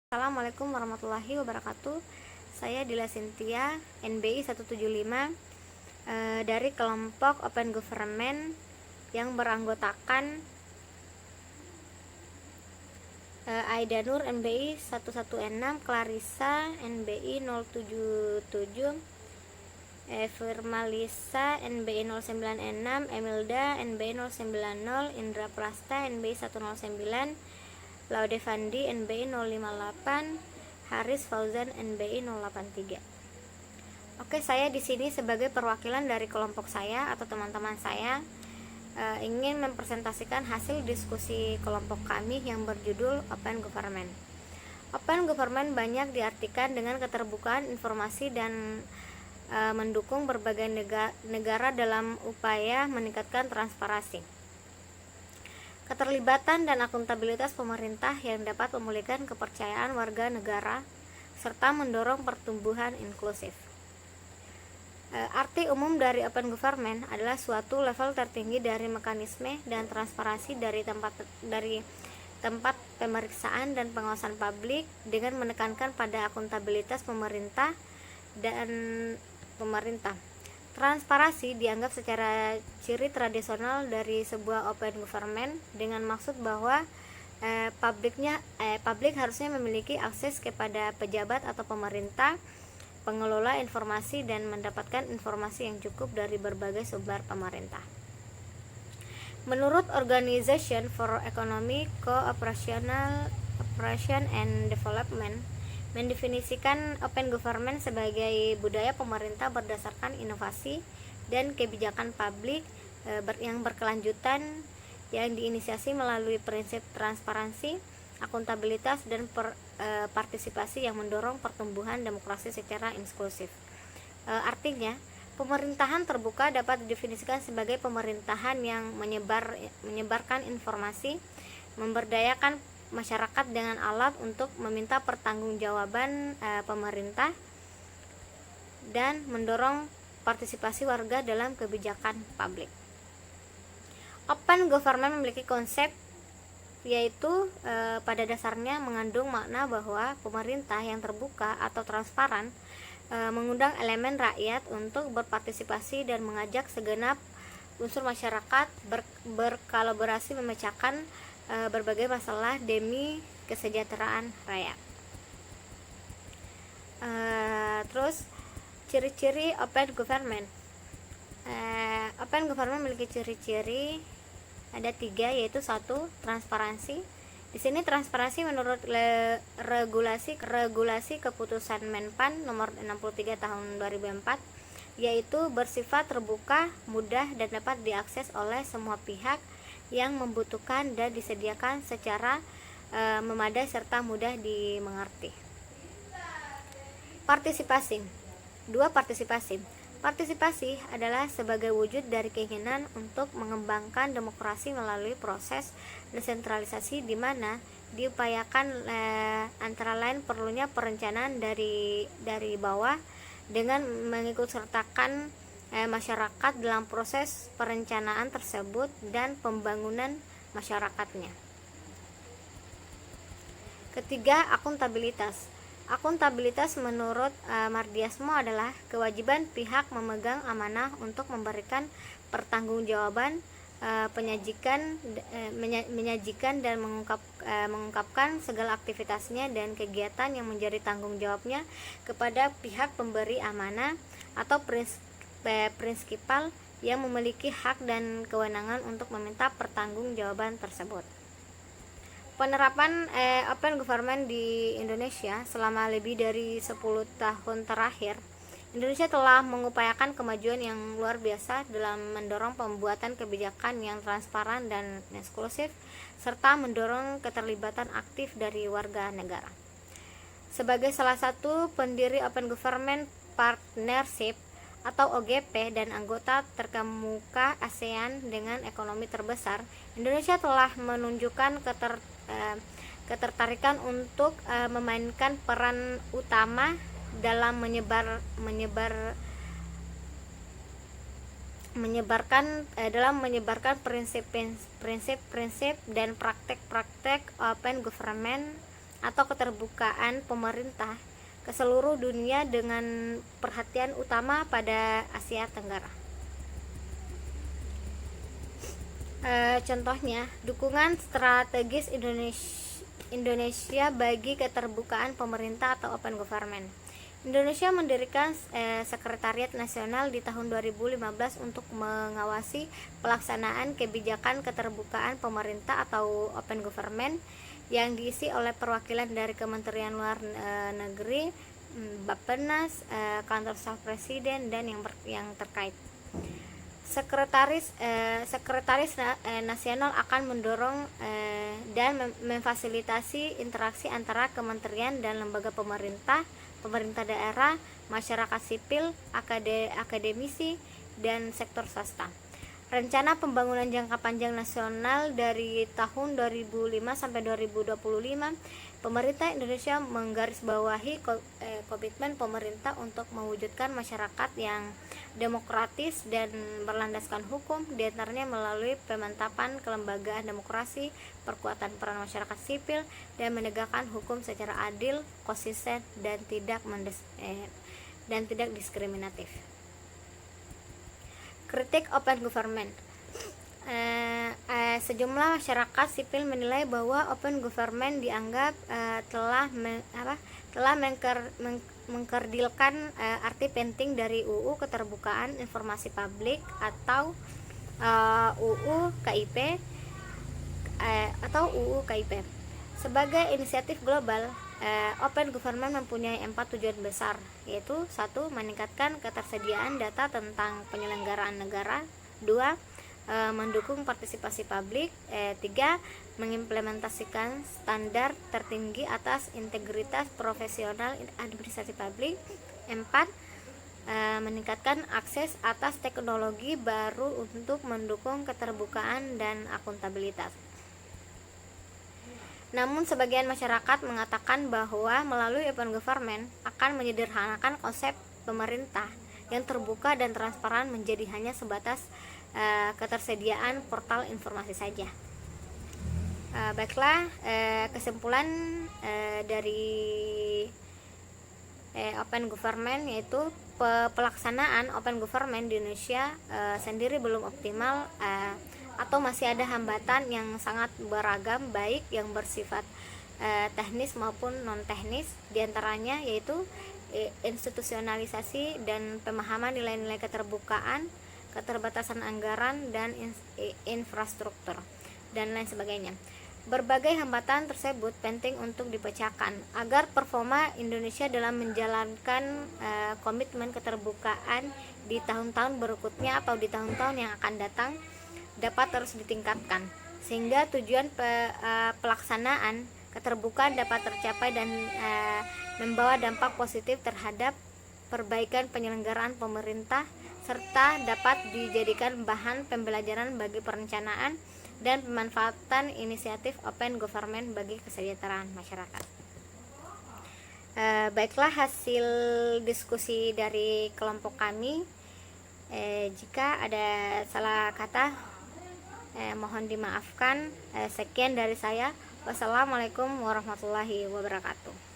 Assalamualaikum warahmatullahi wabarakatuh. Saya Dila Cynthia, NBI 175, dari kelompok Open Government yang beranggotakan Aida Nur NBI 116, Clarissa NBI 077, Firmalisa NBI 096, Emilda NBI 090, Indra Prasta NBI 109, Laude Fandi NBI 058, Haris Fauzan NBI 083. Oke, saya di sini sebagai perwakilan dari kelompok saya atau teman-teman saya ingin mempresentasikan hasil diskusi kelompok kami yang berjudul Open Government. Open Government banyak diartikan dengan keterbukaan informasi dan mendukung berbagai negara dalam upaya meningkatkan transparansi, keterlibatan dan akuntabilitas pemerintah yang dapat memulihkan kepercayaan warga negara serta mendorong pertumbuhan inklusif. Arti umum dari Open Government adalah suatu level tertinggi dari mekanisme dan transparansi dari tempat pemeriksaan dan pengawasan publik dengan menekankan pada akuntabilitas pemerintah. Transparansi dianggap secara ciri tradisional dari sebuah open government dengan maksud bahwa publik harusnya memiliki akses kepada pejabat atau pemerintah, pengelola informasi dan mendapatkan informasi yang cukup dari berbagai sumber pemerintah. Menurut Organization for Economic Cooperation and Development, mendefinisikan open government sebagai budaya pemerintah berdasarkan inovasi dan kebijakan publik yang berkelanjutan yang diinisiasi melalui prinsip transparansi, akuntabilitas dan partisipasi yang mendorong pertumbuhan demokrasi secara inklusif. Artinya, pemerintahan terbuka dapat didefinisikan sebagai pemerintahan yang menyebarkan informasi, memberdayakan masyarakat dengan alat untuk meminta pertanggungjawaban pemerintah dan mendorong partisipasi warga dalam kebijakan publik. Open government memiliki konsep yaitu pada dasarnya mengandung makna bahwa pemerintah yang terbuka atau transparan mengundang elemen rakyat untuk berpartisipasi dan mengajak segenap unsur masyarakat berkolaborasi memecahkan berbagai masalah demi kesejahteraan rakyat. Terus ciri-ciri open government. Open government memiliki ciri-ciri ada 3, yaitu 1, transparansi. Di sini transparansi menurut regulasi keputusan Menpan nomor 63 tahun 2004, yaitu bersifat terbuka, mudah dan dapat diakses oleh semua pihak yang membutuhkan dan disediakan secara memadai serta mudah dimengerti. Partisipasi. 2. Partisipasi adalah sebagai wujud dari keinginan untuk mengembangkan demokrasi melalui proses desentralisasi di mana diupayakan antara lain perlunya perencanaan dari bawah dengan mengikutsertakan masyarakat dalam proses perencanaan tersebut dan pembangunan masyarakatnya. Ketiga, akuntabilitas. Akuntabilitas menurut Mardiasmo adalah kewajiban pihak memegang amanah untuk memberikan pertanggungjawaban, menyajikan dan mengungkapkan segala aktivitasnya dan kegiatan yang menjadi tanggung jawabnya kepada pihak pemberi amanah atau prinsipal yang memiliki hak dan kewenangan untuk meminta pertanggungjawaban tersebut. Penerapan open government di Indonesia selama lebih dari 10 tahun terakhir, Indonesia telah mengupayakan kemajuan yang luar biasa dalam mendorong pembuatan kebijakan yang transparan dan inklusif serta mendorong keterlibatan aktif dari warga negara. Sebagai salah satu pendiri Open Government Partnership atau OGP dan anggota terkemuka ASEAN dengan ekonomi terbesar, Indonesia telah menunjukkan ketertarikan untuk memainkan peran utama dalam menyebarkan prinsip-prinsip dan praktek-praktek open government atau keterbukaan pemerintah ke seluruh dunia dengan perhatian utama pada Asia Tenggara. Contohnya, dukungan strategis Indonesia bagi keterbukaan pemerintah atau open government. Indonesia mendirikan Sekretariat Nasional di tahun 2015 untuk mengawasi pelaksanaan kebijakan keterbukaan pemerintah atau open government yang diisi oleh perwakilan dari Kementerian Luar Negeri, Bappenas, Kantor Staf Presiden, dan yang terkait. Sekretaris Nasional akan mendorong dan memfasilitasi interaksi antara kementerian dan lembaga pemerintah daerah, masyarakat sipil, akademisi, dan sektor swasta. Rencana pembangunan jangka panjang nasional dari tahun 2005 sampai 2025, pemerintah Indonesia menggarisbawahi komitmen pemerintah untuk mewujudkan masyarakat yang demokratis dan berlandaskan hukum, diantaranya melalui pemantapan kelembagaan demokrasi, perkuatan peran masyarakat sipil, dan menegakkan hukum secara adil, konsisten, dan tidak diskriminatif. Kritik open government. Sejumlah masyarakat sipil menilai bahwa open government dianggap telah mengkerdilkan arti penting dari UU Keterbukaan Informasi Publik atau UU KIP. Sebagai inisiatif global, open government mempunyai 4 tujuan besar, yaitu 1. Meningkatkan ketersediaan data tentang penyelenggaraan negara. 2. Mendukung partisipasi publik. 3. Mengimplementasikan standar tertinggi atas integritas profesional administrasi publik. 4. Meningkatkan akses atas teknologi baru untuk mendukung keterbukaan dan akuntabilitas. Namun sebagian masyarakat mengatakan bahwa melalui open government akan menyederhanakan konsep pemerintah yang terbuka dan transparan menjadi hanya sebatas ketersediaan portal informasi saja. Baiklah, kesimpulan dari open government yaitu pelaksanaan open government di Indonesia sendiri belum optimal atau masih ada hambatan yang sangat beragam, baik yang bersifat teknis maupun non teknis, diantaranya yaitu institusionalisasi dan pemahaman nilai-nilai keterbukaan, keterbatasan anggaran dan infrastruktur, dan lain sebagainya. Berbagai hambatan tersebut penting untuk dipecahkan agar performa Indonesia dalam menjalankan komitmen keterbukaan di tahun-tahun berikutnya atau di tahun-tahun yang akan datang dapat terus ditingkatkan, sehingga tujuan pelaksanaan keterbukaan dapat tercapai dan membawa dampak positif terhadap perbaikan penyelenggaraan pemerintah, serta dapat dijadikan bahan pembelajaran bagi perencanaan dan pemanfaatan inisiatif open government bagi kesejahteraan masyarakat. Baiklah, hasil diskusi dari kelompok kami. Jika ada salah kata, mohon dimaafkan. Sekian dari saya. Wassalamualaikum warahmatullahi wabarakatuh.